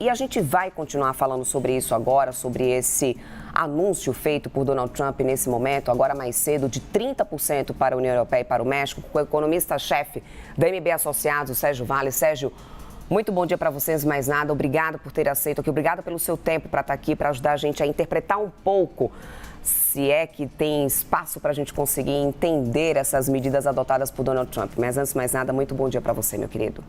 E a gente vai continuar falando sobre isso agora, sobre esse anúncio feito por Donald Trump nesse momento, agora mais cedo, de 30% para a União Europeia e para o México, com o economista-chefe da MB Associados, Sérgio Vale. Sérgio, muito bom dia para vocês, mais nada. Obrigado por ter aceito aqui, obrigado pelo seu tempo para estar aqui, para ajudar a gente a interpretar um pouco, se é que tem espaço para a gente conseguir entender essas medidas adotadas por Donald Trump. Mas antes de mais nada, muito bom dia para você, meu querido.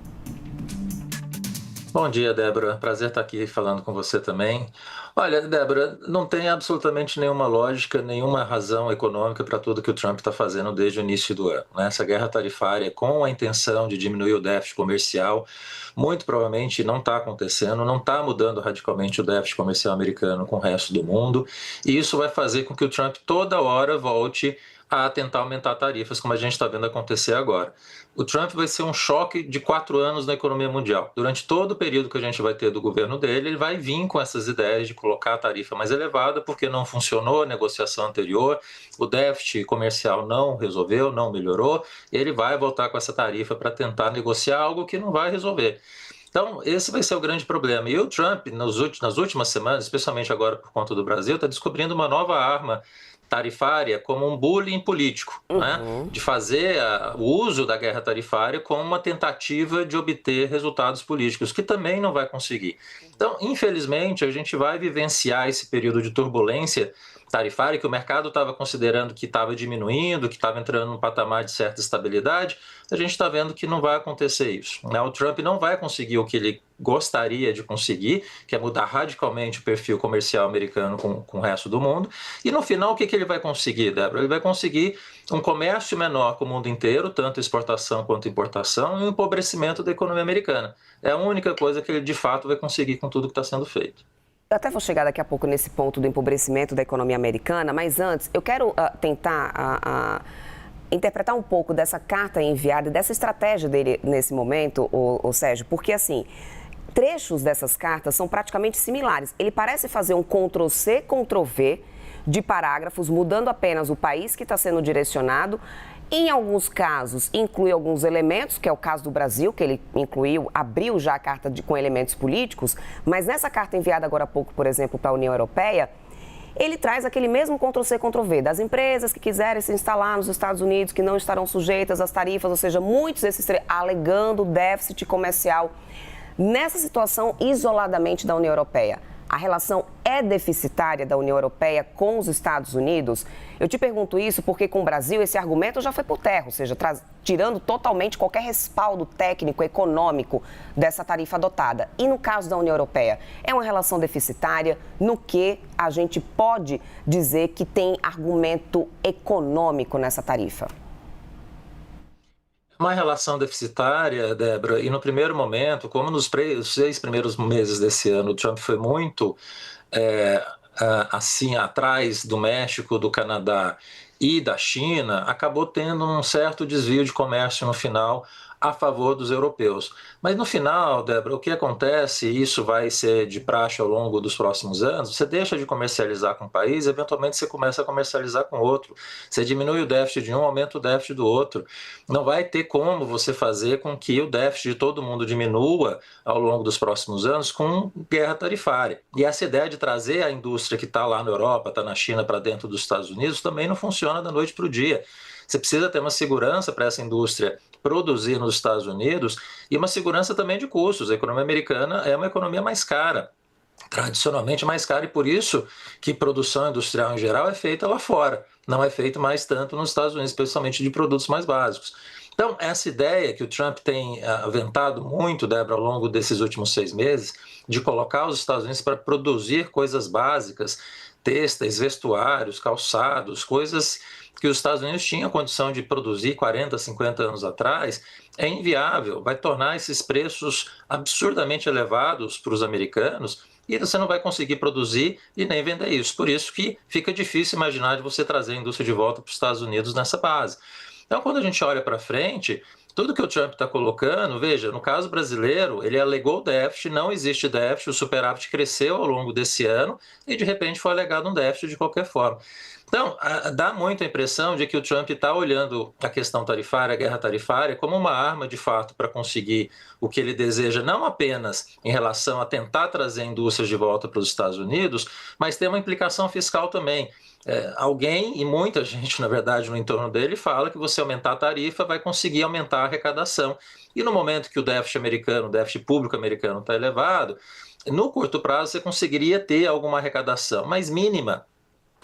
Bom dia, Débora. Prazer estar aqui falando com você também. Olha, Débora, não tem absolutamente nenhuma lógica, nenhuma razão econômica para tudo que o Trump está fazendo desde o início do ano, né? Essa guerra tarifária com a intenção de diminuir o déficit comercial, muito provavelmente não está acontecendo, não está mudando radicalmente o déficit comercial americano com o resto do mundo, e isso vai fazer com que o Trump toda hora volte a tentar aumentar tarifas, como a gente está vendo acontecer agora. O Trump vai ser um choque de 4 anos na economia mundial. Durante todo o período que a gente vai ter do governo dele, ele vai vir com essas ideias de colocar a tarifa mais elevada, porque não funcionou a negociação anterior, o déficit comercial não resolveu, não melhorou, e ele vai voltar com essa tarifa para tentar negociar algo que não vai resolver. Então, esse vai ser o grande problema. E o Trump, nas últimas semanas, especialmente agora por conta do Brasil, está descobrindo uma nova arma tarifária como um bullying político, né? De fazer o uso da guerra tarifária como uma tentativa de obter resultados políticos, que também não vai conseguir. Então, infelizmente, a gente vai vivenciar esse período de turbulência tarifária que o mercado estava considerando que estava diminuindo, que estava entrando num patamar de certa estabilidade. A gente está vendo que não vai acontecer isso, né? O Trump não vai conseguir o que ele gostaria de conseguir, que é mudar radicalmente o perfil comercial americano com o resto do mundo. E no final, o que ele vai conseguir, Débora? Ele vai conseguir um comércio menor com o mundo inteiro, tanto exportação quanto importação, e um empobrecimento da economia americana. É a única coisa que ele de fato vai conseguir com tudo que está sendo feito. Eu até vou chegar daqui a pouco nesse ponto do empobrecimento da economia americana, mas antes eu quero tentar interpretar um pouco dessa carta enviada e dessa estratégia dele nesse momento, o Sérgio, porque assim, trechos dessas cartas são praticamente similares. Ele parece fazer um Ctrl+C, Ctrl+V de parágrafos, mudando apenas o país que está sendo direcionado. Em alguns casos, inclui alguns elementos, que é o caso do Brasil, que ele abriu já a carta com elementos políticos, mas nessa carta enviada agora há pouco, por exemplo, para a União Europeia, ele traz aquele mesmo Ctrl+C, Ctrl+V das empresas que quiserem se instalar nos Estados Unidos, que não estarão sujeitas às tarifas, ou seja, muitos desses alegando déficit comercial. Nessa situação, isoladamente da União Europeia, a relação é deficitária da União Europeia com os Estados Unidos? Eu te pergunto isso porque com o Brasil esse argumento já foi por terra, ou seja, tirando totalmente qualquer respaldo técnico, econômico dessa tarifa adotada. E no caso da União Europeia, é uma relação deficitária no que a gente pode dizer que tem argumento econômico nessa tarifa? Uma relação deficitária, Débora, e no primeiro momento, como nos 6 primeiros meses desse ano, o Trump foi muito assim atrás do México, do Canadá e da China, acabou tendo um certo desvio de comércio no final a favor dos europeus. Mas no final, Débora, o que acontece, e isso vai ser de praxe ao longo dos próximos anos, você deixa de comercializar com um país, eventualmente você começa a comercializar com outro. Você diminui o déficit de um, aumenta o déficit do outro. Não vai ter como você fazer com que o déficit de todo mundo diminua ao longo dos próximos anos com guerra tarifária. E essa ideia de trazer a indústria que está lá na Europa, está na China para dentro dos Estados Unidos, também não funciona da noite para o dia. Você precisa ter uma segurança para essa indústria produzir nos Estados Unidos e uma segurança também de custos. A economia americana é uma economia mais cara, tradicionalmente mais cara, e por isso que produção industrial em geral é feita lá fora, não é feita mais tanto nos Estados Unidos, especialmente de produtos mais básicos. Então, essa ideia que o Trump tem aventado muito, Débora, ao longo desses últimos 6 meses, de colocar os Estados Unidos para produzir coisas básicas, têxteis, vestuários, calçados, coisas que os Estados Unidos tinham condição de produzir 40, 50 anos atrás, é inviável, vai tornar esses preços absurdamente elevados para os americanos e você não vai conseguir produzir e nem vender isso. Por isso que fica difícil imaginar de você trazer a indústria de volta para os Estados Unidos nessa base. Então, quando a gente olha para frente, tudo que o Trump está colocando, veja, no caso brasileiro, ele alegou déficit, não existe déficit, o superávit cresceu ao longo desse ano e de repente foi alegado um déficit de qualquer forma. Então, dá muito a impressão de que o Trump está olhando a questão tarifária, a guerra tarifária, como uma arma, de fato, para conseguir o que ele deseja, não apenas em relação a tentar trazer indústrias de volta para os Estados Unidos, mas tem uma implicação fiscal também. Alguém, e muita gente, na verdade, no entorno dele, fala que você aumentar a tarifa vai conseguir aumentar a arrecadação. E no momento que o déficit americano, o déficit público americano está elevado, no curto prazo você conseguiria ter alguma arrecadação, mas mínima,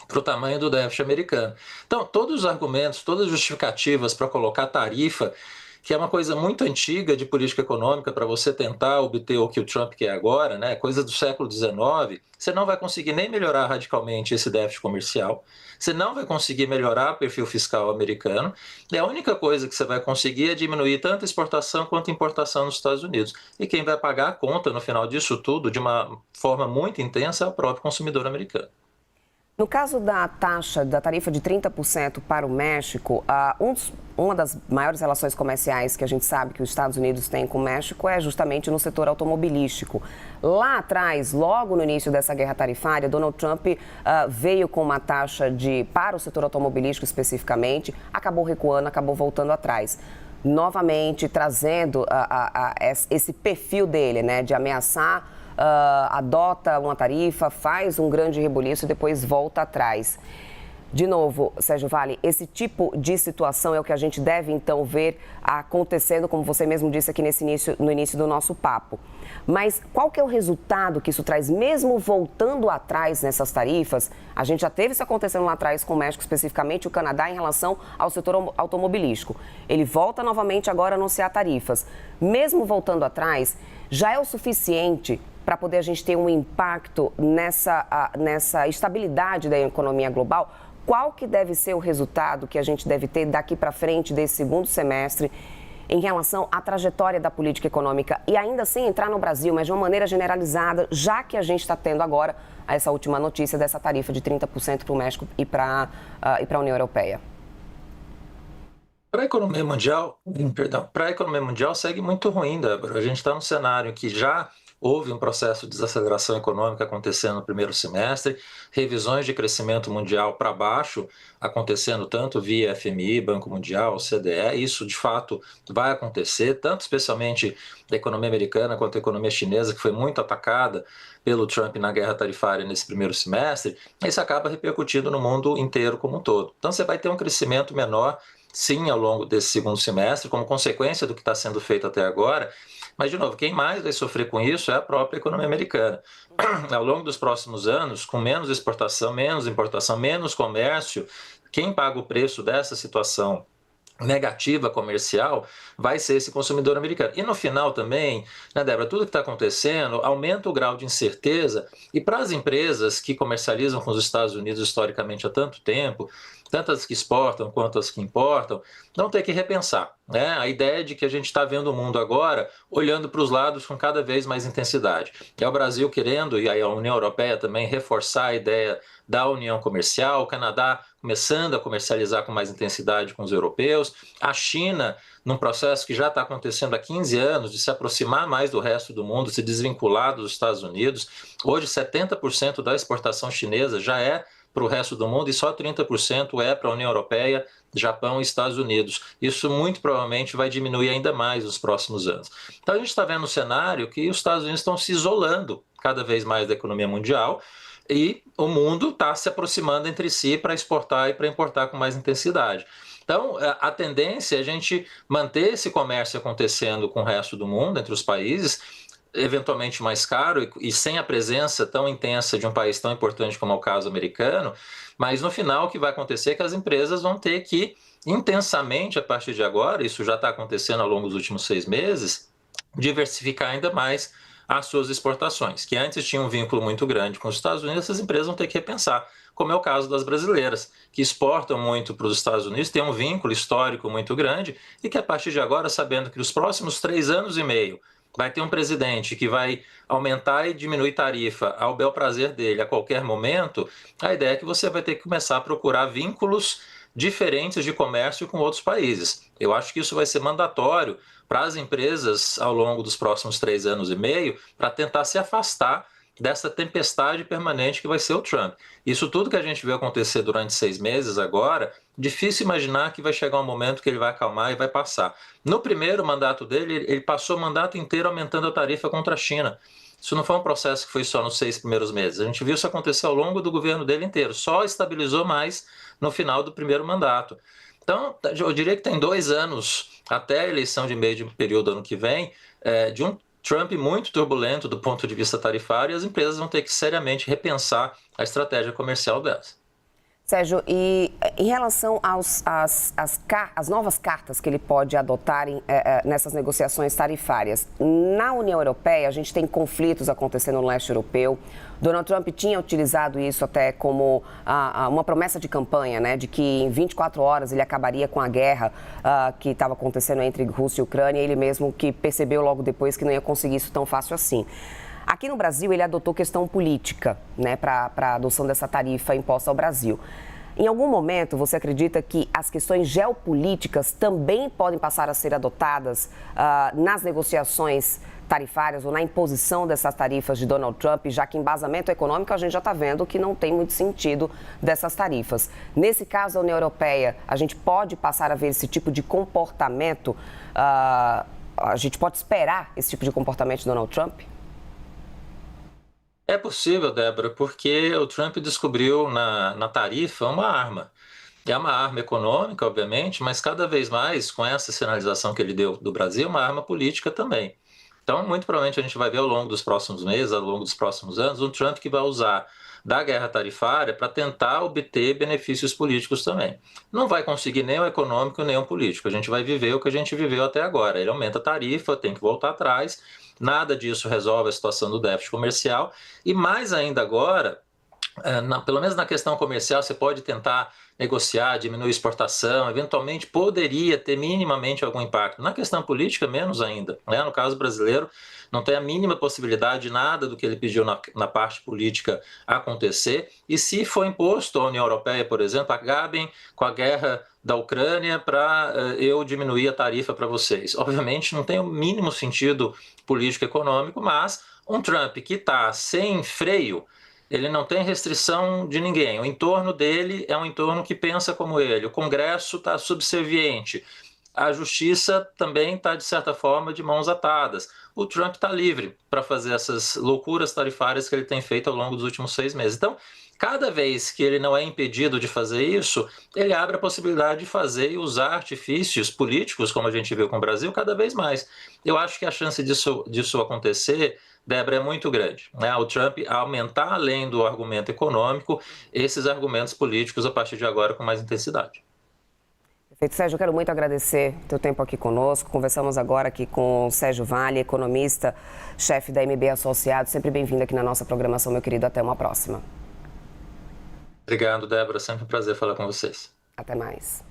para o tamanho do déficit americano. Então, todos os argumentos, todas as justificativas para colocar tarifa, que é uma coisa muito antiga de política econômica para você tentar obter o que o Trump quer agora, né? Coisa do século XIX, você não vai conseguir nem melhorar radicalmente esse déficit comercial, você não vai conseguir melhorar o perfil fiscal americano, e a única coisa que você vai conseguir é diminuir tanto a exportação quanto a importação nos Estados Unidos. E quem vai pagar a conta no final disso tudo, de uma forma muito intensa, é o próprio consumidor americano. No caso da taxa, da tarifa de 30% para o México, uma das maiores relações comerciais que a gente sabe que os Estados Unidos têm com o México é justamente no setor automobilístico. Lá atrás, logo no início dessa guerra tarifária, Donald Trump veio com uma taxa para o setor automobilístico especificamente, acabou recuando, acabou voltando atrás. Novamente trazendo esse perfil dele, né, de ameaçar, adota uma tarifa, faz um grande rebuliço e depois volta atrás. De novo, Sérgio Valli, esse tipo de situação é o que a gente deve então ver acontecendo, como você mesmo disse aqui no início do nosso papo. Mas qual que é o resultado que isso traz, mesmo voltando atrás nessas tarifas? A gente já teve isso acontecendo lá atrás com o México, especificamente o Canadá, em relação ao setor automobilístico. Ele volta novamente agora a anunciar tarifas. Mesmo voltando atrás, já é o suficiente para poder a gente ter um impacto nessa estabilidade da economia global? Qual que deve ser o resultado que a gente deve ter daqui para frente desse segundo semestre em relação à trajetória da política econômica e ainda sem entrar no Brasil, mas de uma maneira generalizada, já que a gente está tendo agora essa última notícia dessa tarifa de 30% para o México e para a União Europeia? Para a economia mundial, segue muito ruim, Débora. A gente está num cenário que já houve um processo de desaceleração econômica acontecendo no primeiro semestre, revisões de crescimento mundial para baixo acontecendo tanto via FMI, Banco Mundial, OCDE. Isso, de fato, vai acontecer, tanto especialmente da economia americana quanto da economia chinesa, que foi muito atacada pelo Trump na guerra tarifária nesse primeiro semestre. Isso acaba repercutindo no mundo inteiro como um todo. Então, você vai ter um crescimento menor, sim, ao longo desse segundo semestre, como consequência do que está sendo feito até agora. Mas, de novo, quem mais vai sofrer com isso é a própria economia americana. Ao longo dos próximos anos, com menos exportação, menos importação, menos comércio, quem paga o preço dessa situação negativa comercial vai ser esse consumidor americano. E no final também, né, Débora, tudo que está acontecendo aumenta o grau de incerteza, e para as empresas que comercializam com os Estados Unidos historicamente há tanto tempo, tanto as que exportam quanto as que importam, vão ter que repensar, né? A ideia de que a gente está vendo o mundo agora olhando para os lados com cada vez mais intensidade. É o Brasil querendo, e aí a União Europeia também, reforçar a ideia da união comercial, o Canadá começando a comercializar com mais intensidade com os europeus, a China num processo que já está acontecendo há 15 anos de se aproximar mais do resto do mundo, se desvincular dos Estados Unidos. Hoje 70% da exportação chinesa já é para o resto do mundo e só 30% é para a União Europeia, Japão e Estados Unidos. Isso muito provavelmente vai diminuir ainda mais nos próximos anos. Então a gente está vendo um cenário que os Estados Unidos estão se isolando cada vez mais da economia mundial e o mundo está se aproximando entre si para exportar e para importar com mais intensidade. Então, a tendência é a gente manter esse comércio acontecendo com o resto do mundo, entre os países, eventualmente mais caro e sem a presença tão intensa de um país tão importante como é o caso americano, mas no final o que vai acontecer é que as empresas vão ter que intensamente, a partir de agora, isso já está acontecendo ao longo dos últimos 6 meses, diversificar ainda mais as suas exportações, que antes tinham um vínculo muito grande com os Estados Unidos. Essas empresas vão ter que repensar, como é o caso das brasileiras, que exportam muito para os Estados Unidos, têm um vínculo histórico muito grande e que a partir de agora, sabendo que os próximos 3 anos e meio vai ter um presidente que vai aumentar e diminuir tarifa ao bel prazer dele a qualquer momento, a ideia é que você vai ter que começar a procurar vínculos diferentes de comércio com outros países. Eu acho que isso vai ser mandatório para as empresas ao longo dos próximos 3 anos e meio, para tentar se afastar dessa tempestade permanente que vai ser o Trump. Isso tudo que a gente viu acontecer durante 6 meses agora, difícil imaginar que vai chegar um momento que ele vai acalmar e vai passar. No primeiro mandato dele, ele passou o mandato inteiro aumentando a tarifa contra a China. Isso não foi um processo que foi só nos 6 primeiros meses. A gente viu isso acontecer ao longo do governo dele inteiro. Só estabilizou mais no final do primeiro mandato. Então, eu diria que tem 2 anos até a eleição de meio de período ano que vem, de um Trump muito turbulento do ponto de vista tarifário, e as empresas vão ter que seriamente repensar a estratégia comercial delas. Sérgio, e em relação às novas cartas que ele pode adotar nessas negociações tarifárias, na União Europeia a gente tem conflitos acontecendo no leste europeu. Donald Trump tinha utilizado isso até como uma promessa de campanha, né, de que em 24 horas ele acabaria com a guerra que estava acontecendo entre Rússia e Ucrânia, ele mesmo que percebeu logo depois que não ia conseguir isso tão fácil assim. Aqui no Brasil, ele adotou questão política, né, para a adoção dessa tarifa imposta ao Brasil. Em algum momento, você acredita que as questões geopolíticas também podem passar a ser adotadas nas negociações tarifárias ou na imposição dessas tarifas de Donald Trump, já que embasamento econômico a gente já está vendo que não tem muito sentido dessas tarifas. Nesse caso, da União Europeia, a gente pode passar a ver esse tipo de comportamento? A gente pode esperar esse tipo de comportamento de Donald Trump? É possível, Débora, porque o Trump descobriu na tarifa uma arma. É uma arma econômica, obviamente, mas cada vez mais, com essa sinalização que ele deu do Brasil, uma arma política também. Então, muito provavelmente a gente vai ver ao longo dos próximos meses, ao longo dos próximos anos, um Trump que vai usar da guerra tarifária para tentar obter benefícios políticos também. Não vai conseguir nem o econômico nem o político. A gente vai viver o que a gente viveu até agora. Ele aumenta a tarifa, tem que voltar atrás. Nada disso resolve a situação do déficit comercial. E mais ainda agora, pelo menos na questão comercial, você pode tentar negociar, diminuir a exportação, eventualmente poderia ter minimamente algum impacto. Na questão política, menos ainda, né? No caso brasileiro, não tem a mínima possibilidade de nada do que ele pediu na parte política acontecer. E se for imposto à União Europeia, por exemplo, acabem com a guerra da Ucrânia para eu diminuir a tarifa para vocês. Obviamente não tem o mínimo sentido político-econômico, mas um Trump que está sem freio, ele não tem restrição de ninguém. O entorno dele é um entorno que pensa como ele. O Congresso está subserviente. A justiça também está, de certa forma, de mãos atadas. O Trump está livre para fazer essas loucuras tarifárias que ele tem feito ao longo dos últimos 6 meses. Então, cada vez que ele não é impedido de fazer isso, ele abre a possibilidade de fazer e usar artifícios políticos, como a gente viu com o Brasil, cada vez mais. Eu acho que a chance disso acontecer, Débora, é muito grande, né? O Trump aumentar, além do argumento econômico, esses argumentos políticos a partir de agora com mais intensidade. Perfeito, Sérgio, eu quero muito agradecer o teu tempo aqui conosco. Conversamos agora aqui com o Sérgio Vale, economista, chefe da MB Associados. Sempre bem-vindo aqui na nossa programação, meu querido. Até uma próxima. Obrigado, Débora. Sempre um prazer falar com vocês. Até mais.